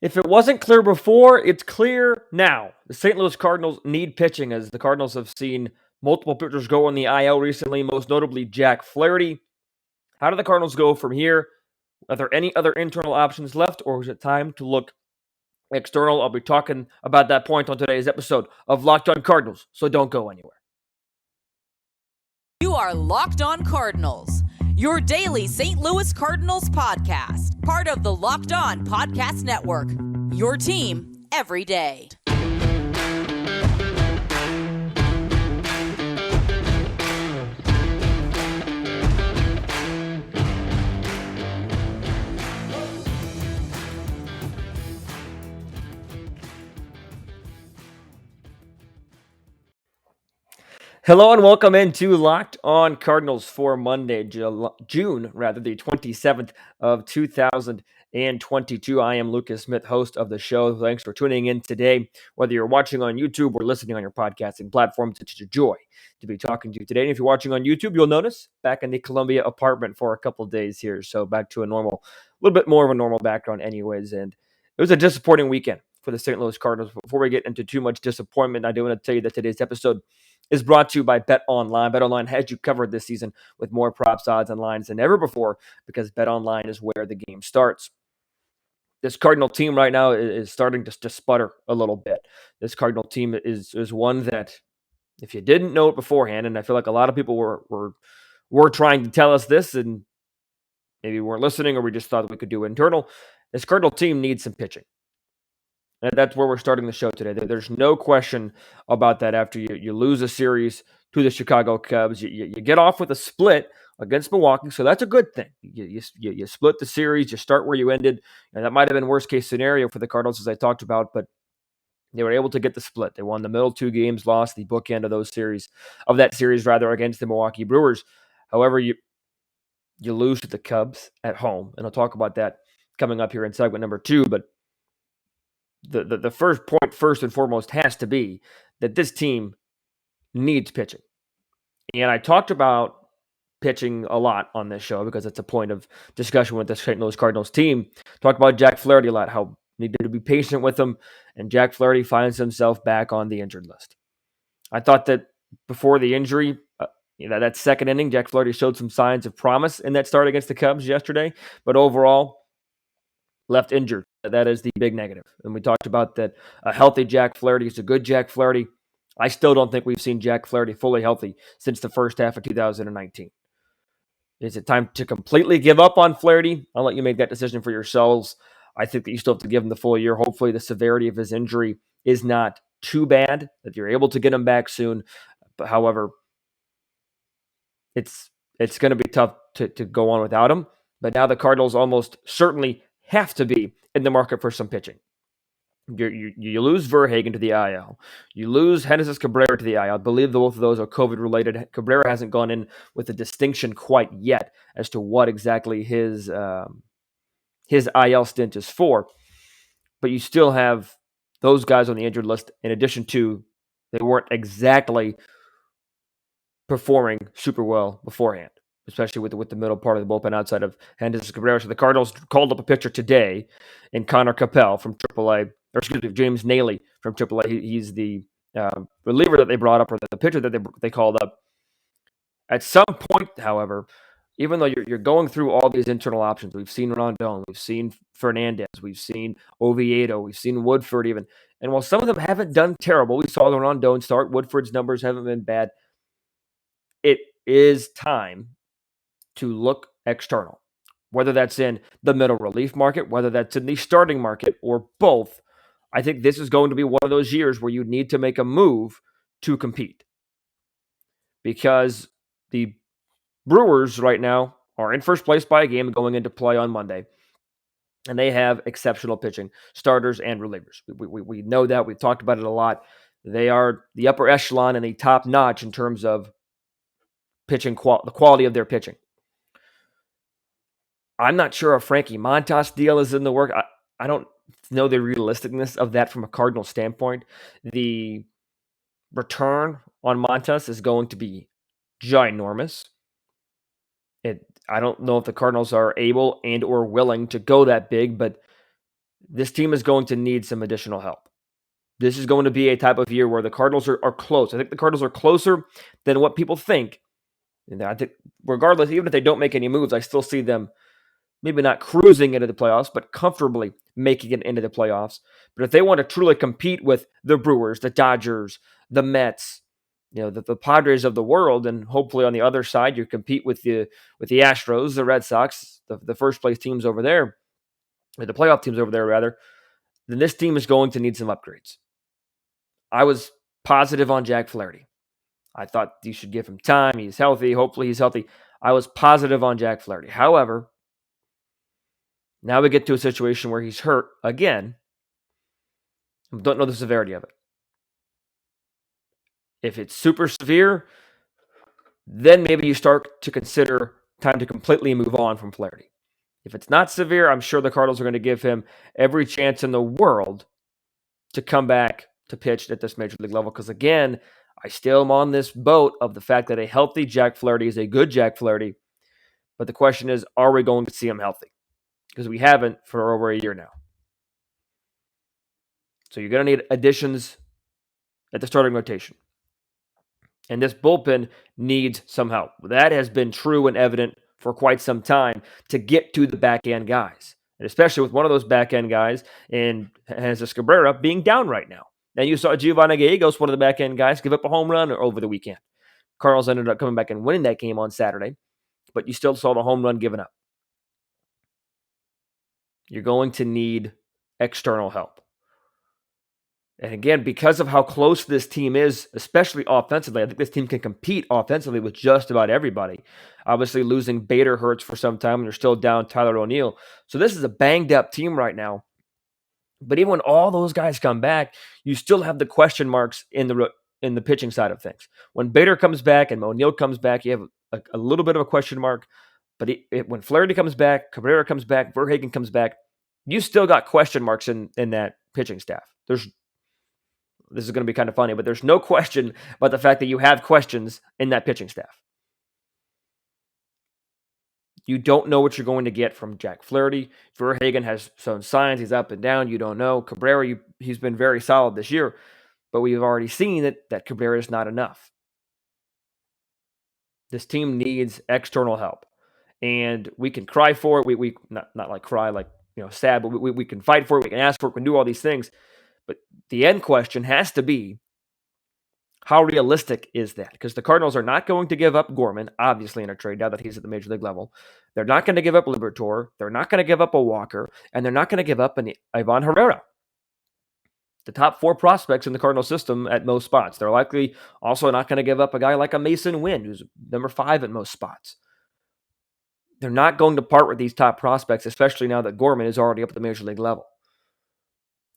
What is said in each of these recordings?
If it wasn't clear before, it's clear now. The St. Louis Cardinals need pitching as the Cardinals have seen multiple pitchers go on the IL recently, most notably Jack Flaherty. How do the Cardinals go from here? Are there any other internal options left, or is it time to look external? I'll be talking about that point on today's episode of Locked On Cardinals, so don't go anywhere. You are Locked On Cardinals, your daily St. Louis Cardinals podcast, part of the Locked On Podcast Network, your team every day. Hello and welcome into Locked On Cardinals for Monday, June the 27th of 2022. I am Lucas Smith, host of the show. Thanks for tuning in today. Whether you're watching on YouTube or listening on your podcasting platforms, it's a joy to be talking to you today. And if you're watching on YouTube, you'll notice back in the Columbia apartment for a couple days here. So back to a little bit more of a normal background anyways. And it was a disappointing weekend for the St. Louis Cardinals. Before we get into too much disappointment, I do want to tell you that today's episode is brought to you by BetOnline. BetOnline has you covered this season with more props, odds, and lines than ever before because BetOnline is where the game starts. This Cardinal team right now is starting to sputter a little bit. This Cardinal team is one that, if you didn't know it beforehand, and I feel like a lot of people were trying to tell us this, and maybe weren't listening, or we just thought that we could do internal. This Cardinal team needs some pitching. And that's where we're starting the show today. There's no question about that. After you lose a series to the Chicago Cubs, you get off with a split against Milwaukee, so that's a good thing. You split the series, you start where you ended, and that might have been worst case scenario for the Cardinals, as I talked about, but they were able to get the split. They won the middle two games, lost the bookend of that series against the Milwaukee Brewers. However, you lose to the Cubs at home, and I'll talk about that coming up here in segment number 2, but the first point, first and foremost, has to be that this team needs pitching. And I talked about pitching a lot on this show because it's a point of discussion with the St. Louis Cardinals team. Talked about Jack Flaherty a lot, how needed to be patient with him, and Jack Flaherty finds himself back on the injured list. I thought that before the injury, that second inning, Jack Flaherty showed some signs of promise in that start against the Cubs yesterday, but overall, left injured. That is the big negative. And we talked about that a healthy Jack Flaherty is a good Jack Flaherty. I still don't think we've seen Jack Flaherty fully healthy since the first half of 2019. Is it time to completely give up on Flaherty? I'll let you make that decision for yourselves. I think that you still have to give him the full year. Hopefully the severity of his injury is not too bad, that you're able to get him back soon. But however, it's going to be tough to go on without him. But now the Cardinals almost certainly have to be in the market for some pitching. You lose Verhagen to the IL. You lose Genesis Cabrera to the IL. I believe both of those are COVID-related. Cabrera hasn't gone in with a distinction quite yet as to what exactly his IL stint is for. But you still have those guys on the injured list, in addition to they weren't exactly performing super well beforehand, especially with the middle part of the bullpen outside of Genesis Cabrera. So the Cardinals called up a pitcher today in Connor Capel from AAA, or excuse me, James Nailey from AAA. He's the reliever that they brought up, or the pitcher that they called up. At some point, however, even though you're going through all these internal options, we've seen Rondon, we've seen Fernandez, we've seen Oviedo, we've seen Woodford even. And while some of them haven't done terrible, we saw the Rondon start. Woodford's numbers haven't been bad. It is time to look external, whether that's in the middle relief market, whether that's in the starting market, or both. I think this is going to be one of those years where you need to make a move to compete, because the Brewers right now are in first place by a game going into play on Monday, and they have exceptional pitching, starters and relievers. We know that. We've talked about it a lot. They are the upper echelon and the top notch in terms of pitching, the quality of their pitching. I'm not sure a Frankie Montas deal is in the work. I don't know the realisticness of that from a Cardinal standpoint. The return on Montas is going to be ginormous. I don't know if the Cardinals are able and or willing to go that big, but this team is going to need some additional help. This is going to be a type of year where the Cardinals are close. I think the Cardinals are closer than what people think. And I think, regardless, even if they don't make any moves, I still see them maybe not cruising into the playoffs, but comfortably making it into the playoffs. But if they want to truly compete with the Brewers, the Dodgers, the Mets, the Padres of the world, and hopefully on the other side, you compete with the Astros, the Red Sox, the first place teams over there, or the playoff teams over there, rather, then this team is going to need some upgrades. I was positive on Jack Flaherty. I thought you should give him time. He's healthy. Hopefully he's healthy. I was positive on Jack Flaherty. However, now we get to a situation where he's hurt again. Don't know the severity of it. If it's super severe, then maybe you start to consider time to completely move on from Flaherty. If it's not severe, I'm sure the Cardinals are going to give him every chance in the world to come back to pitch at this major league level. Because again, I still am on this boat of the fact that a healthy Jack Flaherty is a good Jack Flaherty. But the question is, are we going to see him healthy? Because we haven't for over a year now. So you're going to need additions at the starting rotation. And this bullpen needs some help. That has been true and evident for quite some time to get to the back end guys. And especially with one of those back end guys in Jesus Cabrera being down right now. And you saw Giovanni Gallegos, one of the back end guys, give up a home run over the weekend. Cardinals ended up coming back and winning that game on Saturday, but you still saw the home run given up. You're going to need external help. And again, because of how close this team is, especially offensively, I think this team can compete offensively with just about everybody. Obviously, losing Bader hurts for some time, and you're still down Tyler O'Neill. So this is a banged-up team right now. But even when all those guys come back, you still have the question marks in the pitching side of things. When Bader comes back and O'Neill comes back, you have a little bit of a question mark. But when Flaherty comes back, Cabrera comes back, Verhagen comes back, you still got question marks in that pitching staff. This is going to be kind of funny, but there's no question about the fact that you have questions in that pitching staff. You don't know what you're going to get from Jack Flaherty. Verhagen has shown signs. He's up and down. You don't know. Cabrera, he's been very solid this year, but we've already seen that Cabrera is not enough. This team needs external help, and we can cry for it. We not like cry like sad, but we can fight for it. We can ask for it. We can do all these things. But the end question has to be, how realistic is that? Because the Cardinals are not going to give up Gorman, obviously, in a trade now that he's at the major league level. They're not going to give up Liberatore. They're not going to give up a Walker. And they're not going to give up an Ivan Herrera. The top 4 prospects in the Cardinal system at most spots. They're likely also not going to give up a guy like a Mason Wynn, who's number 5 at most spots. They're not going to part with these top prospects, especially now that Gorman is already up at the major league level.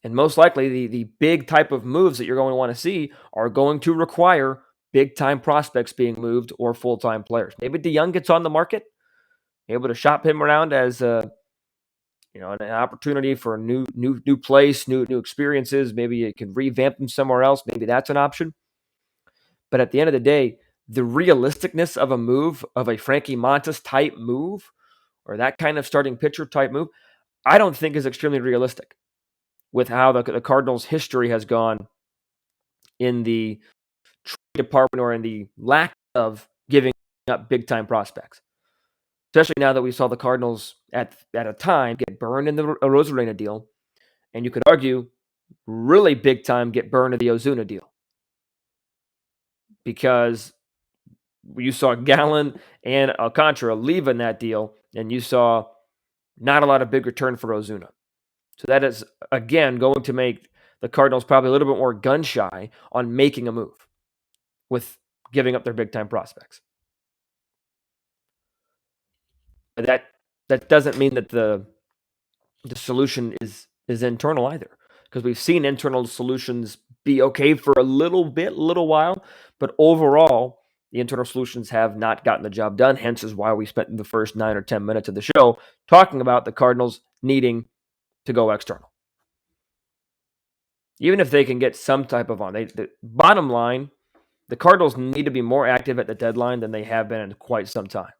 And most likely, the big type of moves that you're going to want to see are going to require big-time prospects being moved or full-time players. Maybe DeYoung gets on the market, able to shop him around as an opportunity for a new place, new experiences. Maybe you can revamp him somewhere else. Maybe that's an option. But at the end of the day, the realisticness of a move, of a Frankie Montas type move, or that kind of starting pitcher type move, I don't think is extremely realistic with how the Cardinals' history has gone in the trade department or in the lack of giving up big-time prospects. Especially now that we saw the Cardinals at a time get burned in the Rosarena deal, and you could argue really big-time get burned in the Ozuna deal. Because you saw Gallen and Alcantara leave in that deal, and you saw not a lot of big return for Ozuna. So that is, again, going to make the Cardinals probably a little bit more gun-shy on making a move with giving up their big-time prospects. But that doesn't mean that the solution is internal either, because we've seen internal solutions be okay for a little while, but overall, the internal solutions have not gotten the job done, hence is why we spent the first 9 or 10 minutes of the show talking about the Cardinals needing to go external. Even if they can get some type of the bottom line, the Cardinals need to be more active at the deadline than they have been in quite some time.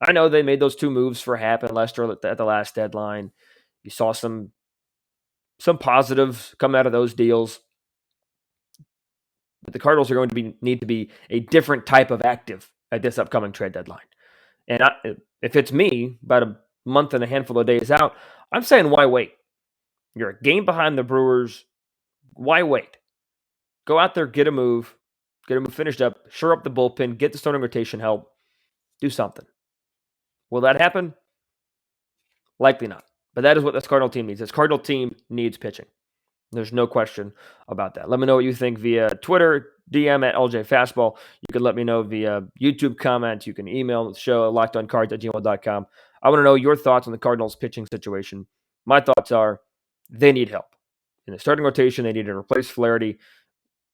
I know they made those 2 moves for Happ and Lester at the last deadline. You saw some some positives come out of those deals. But the Cardinals are going to need to be a different type of active at this upcoming trade deadline. And if it's me, about a month and a handful of days out, I'm saying, why wait? You're a game behind the Brewers. Why wait? Go out there, get a move finished up, shore up the bullpen, get the starting rotation help, do something. Will that happen? Likely not. But that is what this Cardinal team needs. This Cardinal team needs pitching. There's no question about that. Let me know what you think via Twitter, DM at LJ Fastball. You can let me know via YouTube comment. You can email the show, lockedoncards@gmail.com. I want to know your thoughts on the Cardinals pitching situation. My thoughts are they need help. In the starting rotation, they need to replace Flaherty.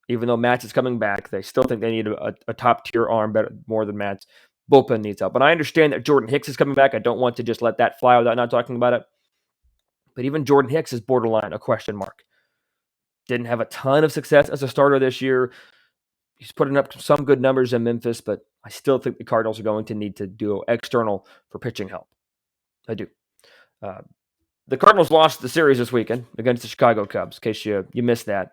Even though Matz is coming back, they still think they need a top-tier arm better, more than Matz. Bullpen needs help. And I understand that Jordan Hicks is coming back. I don't want to just let that fly without not talking about it. But even Jordan Hicks is borderline a question mark. Didn't have a ton of success as a starter this year. He's putting up some good numbers in Memphis, but I still think the Cardinals are going to need to do external for pitching help. I do. The Cardinals lost the series this weekend against the Chicago Cubs, in case you missed that.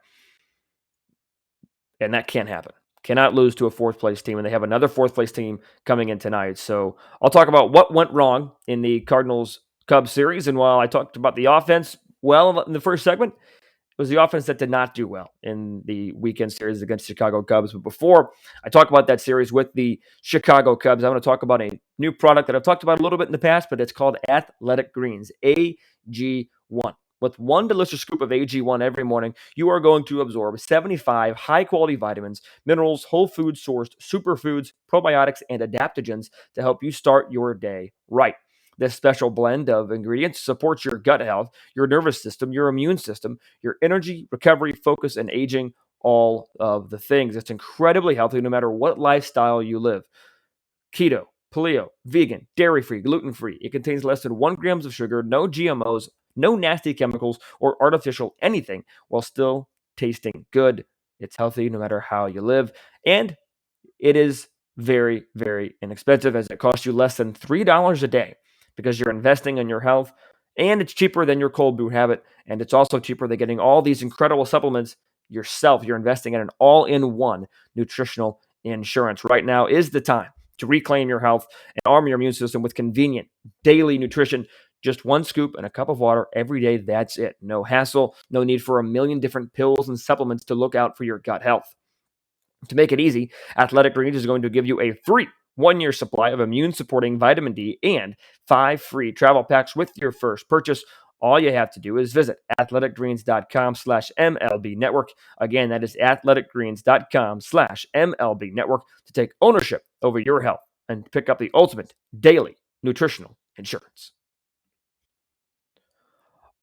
And that can't happen. Cannot lose to a fourth-place team, and they have another fourth-place team coming in tonight. So I'll talk about what went wrong in the Cardinals-Cubs series, and while I talked about the offense well in the first segment, it was the offense that did not do well in the weekend series against Chicago Cubs. But before I talk about that series with the Chicago Cubs, I want to talk about a new product that I've talked about a little bit in the past, but it's called Athletic Greens, AG1. With one delicious scoop of AG1 every morning, you are going to absorb 75 high-quality vitamins, minerals, whole food sourced superfoods, probiotics, and adaptogens to help you start your day right. This special blend of ingredients supports your gut health, your nervous system, your immune system, your energy, recovery, focus, and aging, all of the things. It's incredibly healthy no matter what lifestyle you live. Keto, paleo, vegan, dairy-free, gluten-free. It contains less than 1 gram of sugar, no GMOs, no nasty chemicals or artificial anything, while still tasting good. It's healthy no matter how you live. And it is very, very inexpensive, as it costs you less than $3 a day because you're investing in your health, and it's cheaper than your cold brew habit, and it's also cheaper than getting all these incredible supplements yourself. You're investing in an all-in-one nutritional insurance. Right now is the time to reclaim your health and arm your immune system with convenient daily nutrition. Just one scoop and a cup of water every day. That's it. No hassle, no need for a million different pills and supplements to look out for your gut health. To make it easy, Athletic Greens is going to give you a free 1-year supply of immune-supporting vitamin D and 5 free travel packs with your first purchase. All you have to do is visit athleticgreens.com/MLB network. Again, that is athleticgreens.com/MLB network to take ownership over your health and pick up the ultimate daily nutritional insurance.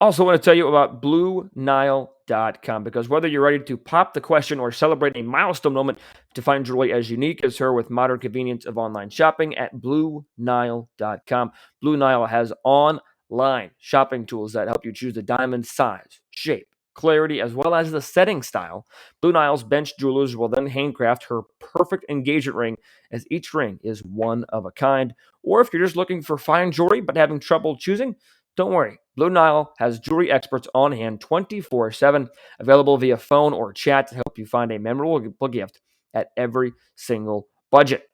Also, want to tell you about BlueNile.com, because whether you're ready to pop the question or celebrate a milestone moment, to find jewelry as unique as her with modern convenience of online shopping at BlueNile.com. Blue Nile has online shopping tools that help you choose the diamond size, shape, clarity, as well as the setting style. Blue Nile's bench jewelers will then handcraft her perfect engagement ring, as each ring is one of a kind. Or if you're just looking for fine jewelry but having trouble choosing, don't worry. Blue Nile has jewelry experts on hand 24/7, available via phone or chat to help you find a memorable gift at every single budget.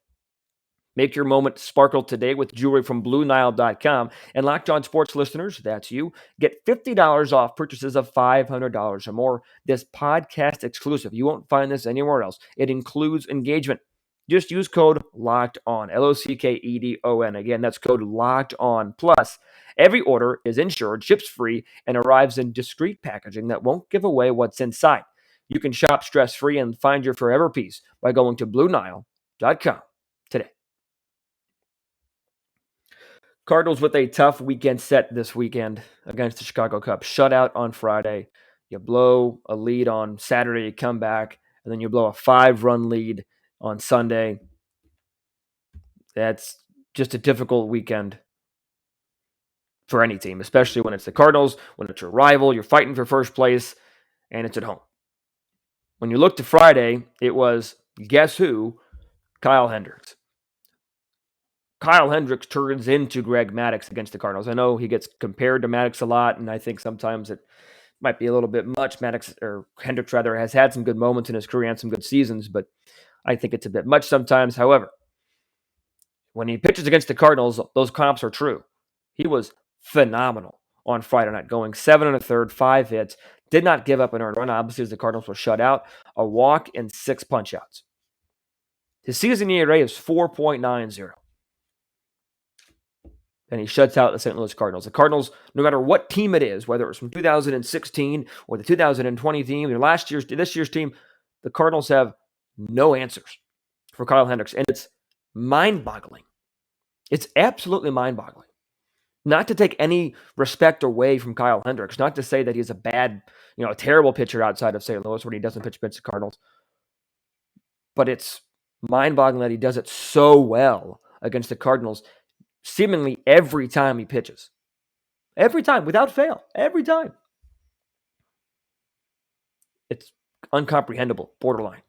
Make your moment sparkle today with jewelry from BlueNile.com. And Locked On Sports listeners, that's you, get $50 off purchases of $500 or more. This podcast exclusive. You won't find this anywhere else. It includes engagement. Just use code Locked On, LOCKEDON. Again, that's code Locked On. Plus, every order is insured, ships free, and arrives in discreet packaging that won't give away what's inside. You can shop stress-free and find your forever piece by going to BlueNile.com today. Cardinals with a tough weekend set this weekend against the Chicago Cubs. Shutout on Friday. You blow a lead on Saturday, you come back, and then you blow a 5-run lead on Sunday. That's just a difficult weekend for any team, especially when it's the Cardinals, when it's your rival, you're fighting for first place, and it's at home. When you look to Friday, it was, guess who? Kyle Hendricks. Kyle Hendricks turns into Greg Maddux against the Cardinals. I know he gets compared to Maddux a lot, and I think sometimes it might be a little bit much. Maddox, or Hendricks rather, has had some good moments in his career and some good seasons, but I think it's a bit much sometimes. However, when he pitches against the Cardinals, those comps are true. He was phenomenal on Friday night, going 7 1/3, 5 hits, did not give up an earned run, obviously, as the Cardinals were shut out, a walk, and 6 punchouts. His season ERA is 4.90. And he shuts out the St. Louis Cardinals. The Cardinals, no matter what team it is, whether it's from 2016 or the 2020 team or this year's team, the Cardinals have no answers for Kyle Hendricks. And it's mind-boggling. It's absolutely mind-boggling. Not to take any respect away from Kyle Hendricks, not to say that he's a bad, a terrible pitcher outside of St. Louis when he doesn't pitch against the Cardinals. But it's mind-boggling that he does it so well against the Cardinals seemingly every time he pitches. Every time, without fail. Every time. It's incomprehensible, borderline.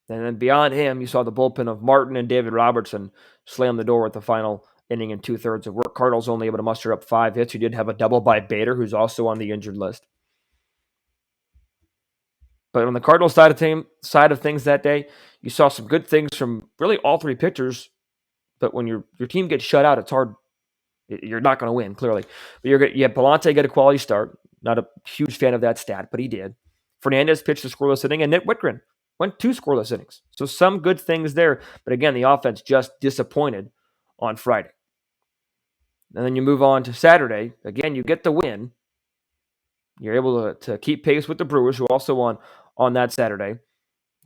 And then beyond him, you saw the bullpen of Martin and David Robertson slam the door at the final inning in 2/3 of work. Cardinals only able to muster up 5 hits. You did have a double by Bader, who's also on the injured list. But on the Cardinals side of things that day, you saw some good things from really all 3 pitchers. But when your team gets shut out, it's hard. You're not going to win, clearly. But you had Palante get a quality start. Not a huge fan of that stat, but he did. Fernandez pitched a scoreless inning, and Nick Whitgren went 2 scoreless innings. So some good things there. But again, the offense just disappointed on Friday. And then you move on to Saturday. Again, you get the win. You're able to keep pace with the Brewers, who also won on that Saturday.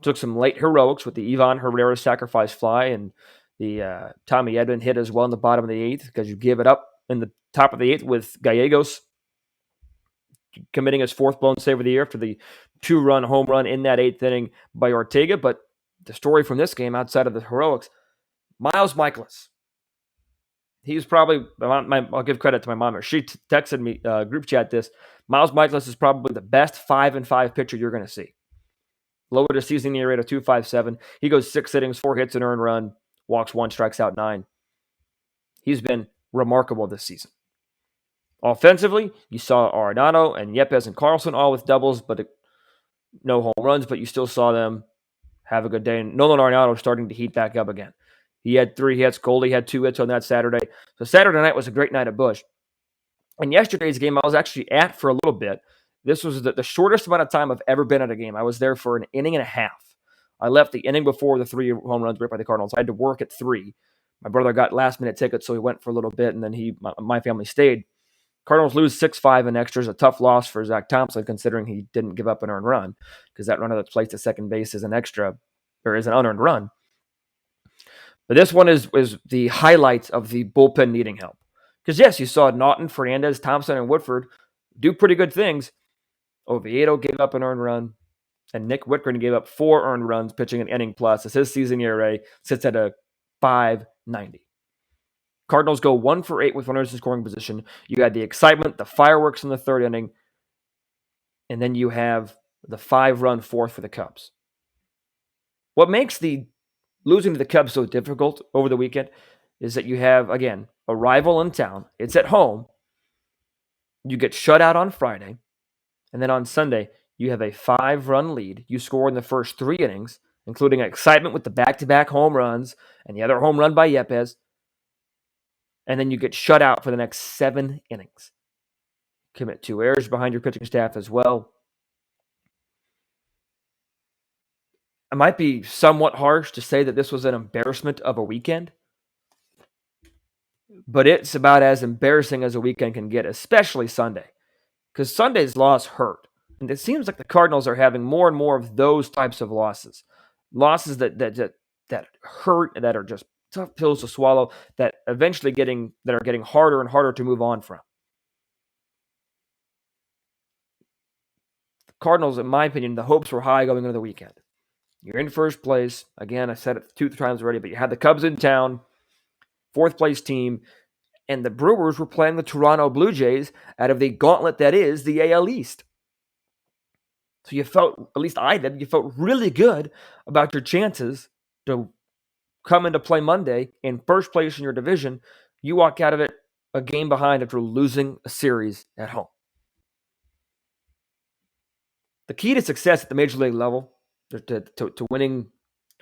Took some late heroics with the Ivan Herrera sacrifice fly and the Tommy Edman hit as well in the bottom of the 8th, because you give it up in the top of the 8th with Gallegos committing his 4th blown save of the year after the 2-run home run in that 8th inning by Ortega. But the story from this game, outside of the heroics, Miles Michaelis. He's probably, I'll give credit to my mom. She texted me, group chat this. Miles Michaelis is probably the best 5-5 pitcher you're going to see. Lowered his season ERA to 2.57. He goes 6 innings, 4 hits, an earned run, walks 1, strikes out 9. He's been remarkable this season. Offensively, you saw Arenado and Yepez and Carlson all with doubles, but no home runs, but you still saw them have a good day. And Nolan Arenado starting to heat back up again. He had 3 hits. Goldie had 2 hits on that Saturday. So Saturday night was a great night at Busch. And yesterday's game, I was actually at for a little bit. This was the shortest amount of time I've ever been at a game. I was there for an inning and a half. I left the inning before the 3 home runs ripped by the Cardinals. I had to work at 3. My brother got last-minute tickets, so he went for a little bit, and then my family stayed. Cardinals lose 6-5 in extras, a tough loss for Zach Thompson, considering he didn't give up an earned run, because that runner that's placed at second base is an extra, or is an unearned run. But this one is the highlights of the bullpen needing help. Because, yes, you saw Naughton, Fernandez, Thompson, and Woodford do pretty good things. Oviedo gave up an earned run, and Nick Whitgren gave up 4 earned runs, pitching an inning plus, as his season ERA sits at a 5.90. Cardinals go 1 for 8 with runners in scoring position. You had the excitement, the fireworks in the 3rd inning, and then you have the 5-run 4th for the Cubs. What makes the losing to the Cubs so difficult over the weekend is that you have, again, a rival in town. It's at home. You get shut out on Friday, and then on Sunday, you have a 5-run lead. You score in the first 3 innings, including excitement with the back-to-back home runs and the other home run by Yepez. And then you get shut out for the next 7 innings. Commit 2 errors behind your pitching staff as well. It might be somewhat harsh to say that this was an embarrassment of a weekend, but it's about as embarrassing as a weekend can get, especially Sunday, because Sunday's loss hurt. And it seems like the Cardinals are having more and more of those types of losses. Losses that hurt, that are just tough pills to swallow, that are getting harder and harder to move on from. The Cardinals, in my opinion, the hopes were high going into the weekend. You're in first place. Again, I said it 2 times already, but you had the Cubs in town, 4th place team, and the Brewers were playing the Toronto Blue Jays out of the gauntlet that is the AL East. So you felt, at least I did, you felt really good about your chances to come into play Monday in first place in your division. You walk out of it a game behind after losing a series at home. The key to success at the major league level, to winning,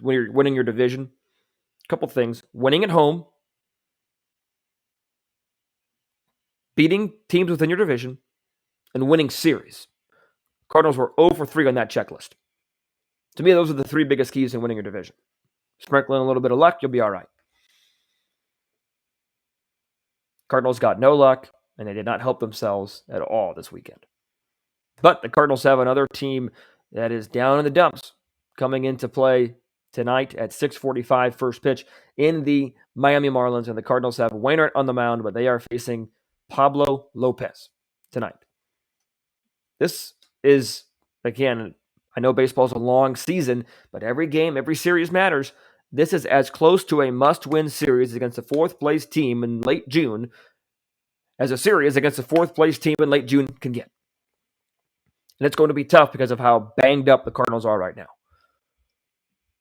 when you're winning your division, a couple things: winning at home, beating teams within your division, and winning series. Cardinals were 0 for 3 on that checklist. To me, those are the three biggest keys in winning your division. Sprinkling a little bit of luck, you'll be all right. Cardinals got no luck, and they did not help themselves at all this weekend. But the Cardinals have another team that is down in the dumps coming into play tonight at 6:45 first pitch in the Miami Marlins. And the Cardinals have Wainwright on the mound, but they are facing Pablo Lopez tonight. This is, again, I know baseball's a long season, but every game, every series matters. This is as close to a must-win series against a fourth-place team in late June as a series against a fourth-place team in late June can get. And it's going to be tough because of how banged up the Cardinals are right now.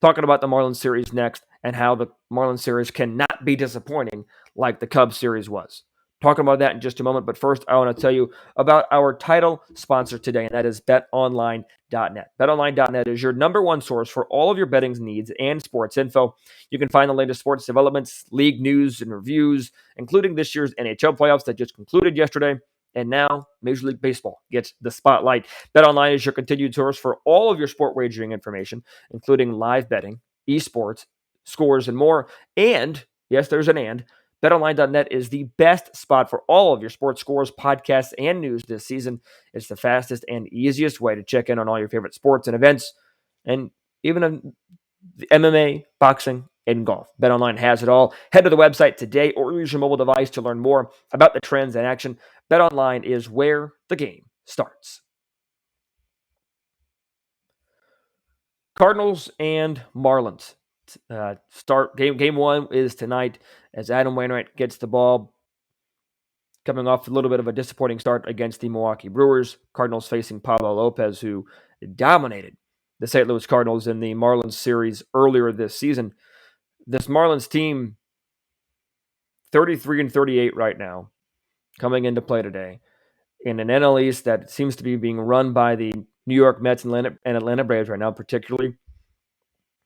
Talking about the Marlins series next and how the Marlins series cannot be disappointing like the Cubs series was. Talking about that in just a moment, but first I want to tell you about our title sponsor today, and that is BetOnline.net. BetOnline.net is your number one source for all of your betting needs and sports info. You can find the latest sports developments, league news, and reviews, including this year's NHL playoffs that just concluded yesterday. And now Major League Baseball gets the spotlight. BetOnline is your continued source for all of your sport wagering information, including live betting, esports, scores, and more. And, yes, there's an and, BetOnline.net is the best spot for all of your sports scores, podcasts, and news this season. It's the fastest and easiest way to check in on all your favorite sports and events, and even the MMA, boxing, and golf. BetOnline has it all. Head to the website today or use your mobile device to learn more about the trends in action. BetOnline is where the game starts. Cardinals and Marlins. Start game one is tonight as Adam Wainwright gets the ball, coming off a little bit of a disappointing start against the Milwaukee Brewers. Cardinals facing Pablo Lopez, who dominated the St. Louis Cardinals in the Marlins series earlier this season. This Marlins team, 33-38 right now, coming into play today in an NL East that seems to be being run by the New York Mets and Atlanta Braves right now, particularly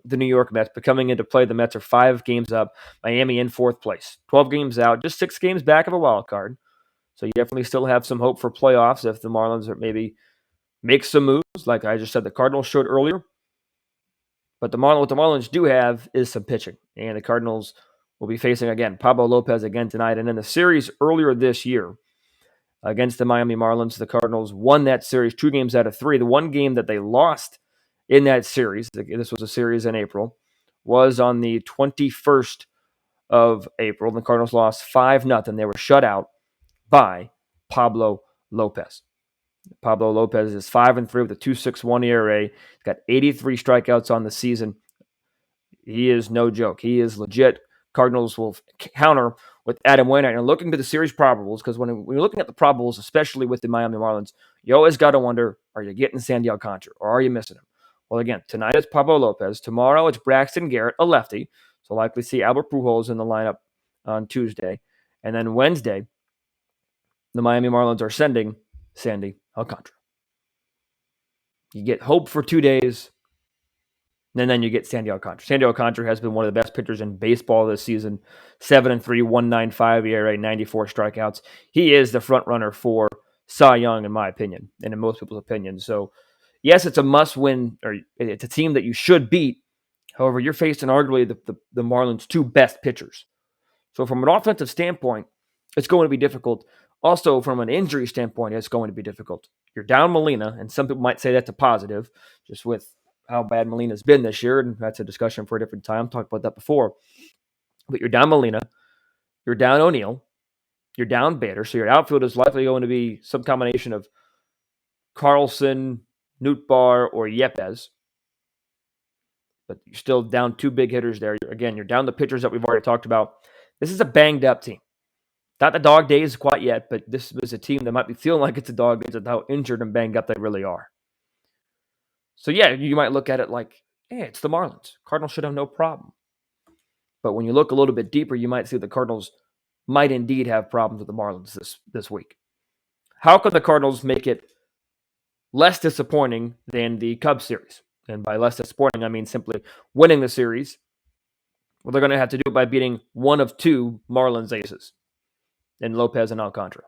the New York Mets. But coming into play, the Mets are 5 games up, Miami in 4th place, 12 games out, just 6 games back of a wild card. So you definitely still have some hope for playoffs if the Marlins are maybe make some moves, like I just said the Cardinals showed earlier. But what the Marlins do have is some pitching, and the Cardinals will be facing, again, Pablo Lopez again tonight. And in the series earlier this year against the Miami Marlins, the Cardinals won that series 2 games out of 3. The one game that they lost in that series, this was a series in April, was on the 21st of April. The Cardinals lost 5-0. They were shut out by Pablo Lopez. Pablo Lopez is 5-3 with a 2.61 ERA. He's got 83 strikeouts on the season. He is no joke. He is legit. Cardinals will counter with Adam Wainwright. And looking to the series probables, because when you're looking at the probables, especially with the Miami Marlins, you always got to wonder, are you getting Sandy Alcantara or are you missing him? Well, again, tonight it's Pablo Lopez. Tomorrow it's Braxton Garrett, a lefty. So likely see Albert Pujols in the lineup on Tuesday. And then Wednesday, the Miami Marlins are sending Sandy Alcantara. You get hope for 2 days, and then you get Sandy Alcantara. Sandy Alcantara has been one of the best pitchers in baseball this season. 7-3, 1.95 ERA, 94 strikeouts. He is the front runner for Cy Young, in my opinion, and in most people's opinion. So, yes, it's a must-win, or it's a team that you should beat. However, you're facing arguably the Marlins' 2 best pitchers. So from an offensive standpoint, it's going to be difficult. Also, from an injury standpoint, it's going to be difficult. You're down Molina, and some people might say that's a positive, just with how bad Molina's been this year, and that's a discussion for a different time. Talked about that before. But you're down Molina, you're down O'Neill, you're down Bader, so your outfield is likely going to be some combination of Carlson, Nootbaar, or Yepes. But you're still down 2 big hitters there. Again, you're down the pitchers that we've already talked about. This is a banged-up team. Not the dog days quite yet, but this is a team that might be feeling like it's a dog days with how injured and banged up they really are. So, yeah, you might look at it like, hey, it's the Marlins. Cardinals should have no problem. But when you look a little bit deeper, you might see the Cardinals might indeed have problems with the Marlins this week. How can the Cardinals make it less disappointing than the Cubs series. And by less disappointing, I mean simply winning the series. Well, they're going to have to do it by beating one of two Marlins aces, in Lopez and Alcantara.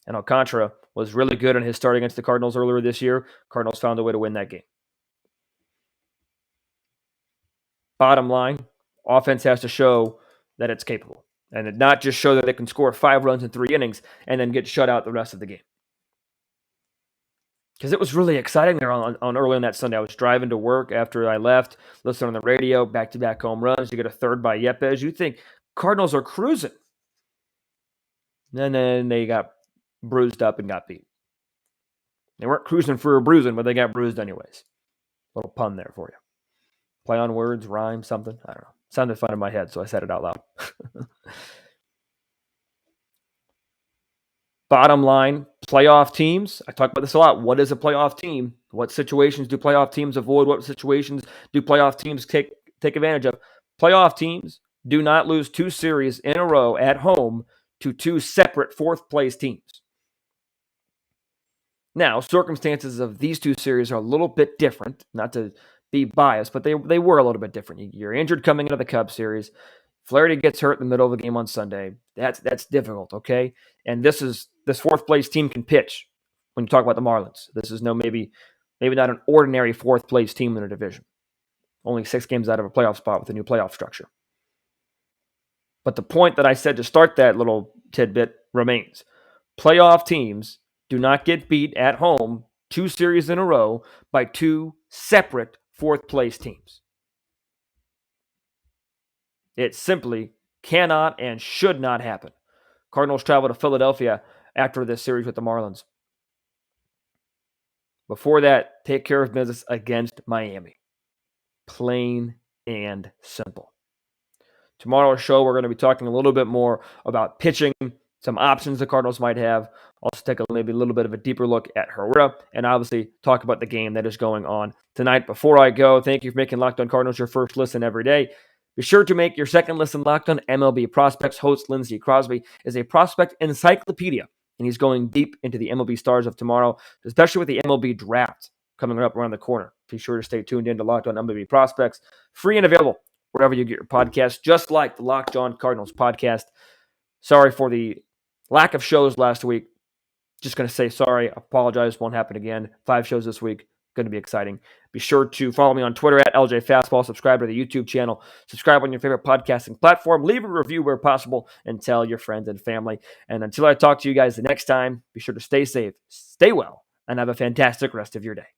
And Alcantara was really good in his start against the Cardinals earlier this year. Cardinals found a way to win that game. Bottom line, offense has to show that it's capable. And not just show that they can score 5 runs in 3 innings and then get shut out the rest of the game. Because it was really exciting there on early on that Sunday. I was driving to work after I left, listening on the radio, back-to-back home runs. You get a third by Yepes. You think Cardinals are cruising. And then they got bruised up and got beat. They weren't cruising for a bruising, but they got bruised anyways. Little pun there for you. Play on words, rhyme, something. I don't know. Sounded fun in my head, so I said it out loud. Bottom line, playoff teams. I talk about this a lot. What is a playoff team? What situations do playoff teams avoid? What situations do playoff teams take advantage of? Playoff teams do not lose 2 series in a row at home to 2 separate fourth-place teams. Now, circumstances of these 2 series are a little bit different. Not to be biased, but they were a little bit different. You're injured coming into the Cubs series. Flaherty gets hurt in the middle of the game on Sunday. That's difficult, okay? And this fourth place team can pitch when you talk about the Marlins. This is maybe not an ordinary fourth place team in a division. Only 6 games out of a playoff spot with a new playoff structure. But the point that I said to start that little tidbit remains. Playoff teams do not get beat at home 2 series in a row by 2 separate fourth place teams. It simply cannot and should not happen. Cardinals travel to Philadelphia after this series with the Marlins. Before that, take care of business against Miami. Plain and simple. Tomorrow's show, we're going to be talking a little bit more about pitching, some options the Cardinals might have. Also take maybe a little bit of a deeper look at Herrera, and obviously talk about the game that is going on tonight. Before I go, thank you for making Locked On Cardinals your first listen every day. Be sure to make your second listen Locked On MLB Prospects. Host Lindsey Crosby is a prospect encyclopedia, and he's going deep into the MLB stars of tomorrow, especially with the MLB draft coming up around the corner. Be sure to stay tuned in to Locked On MLB Prospects, free and available wherever you get your podcasts, just like the Locked On Cardinals podcast. Sorry for the lack of shows last week. Just going to say sorry. Apologize. Won't happen again. 5 shows this week. Going to be exciting. Be sure to follow me on Twitter at LJ Fastball. Subscribe to the YouTube channel. Subscribe on your favorite podcasting platform. Leave a review where possible and tell your friends and family. And until I talk to you guys the next time, be sure to stay safe, stay well, and have a fantastic rest of your day.